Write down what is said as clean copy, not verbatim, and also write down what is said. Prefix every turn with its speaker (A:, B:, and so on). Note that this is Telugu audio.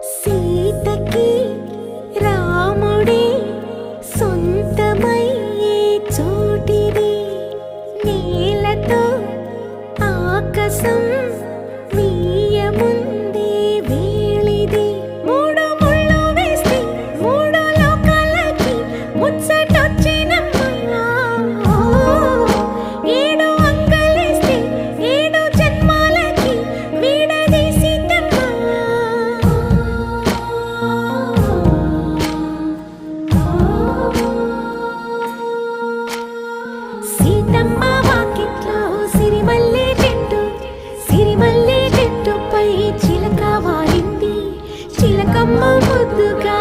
A: సీతకి రాముడే సొంతమయ్యే చోటిది, నేలతో ఆకాశం వీయముందే వేళిది. మూడు ముళ్ళు వేస్తే మూడు లోకాలకి ముచ్చటొచ్చినమ్మా. ఏడు అంగలేస్తే ఏడు జన్మాలకి విడదీసిద్దమ్మా. సీతమ్మ వాకిట్లో సిరిమల్లె చెట్టు, సిరిమల్లె చెట్టుపై చిలక వాలింది. చిలకమ్మ ముద్దుగా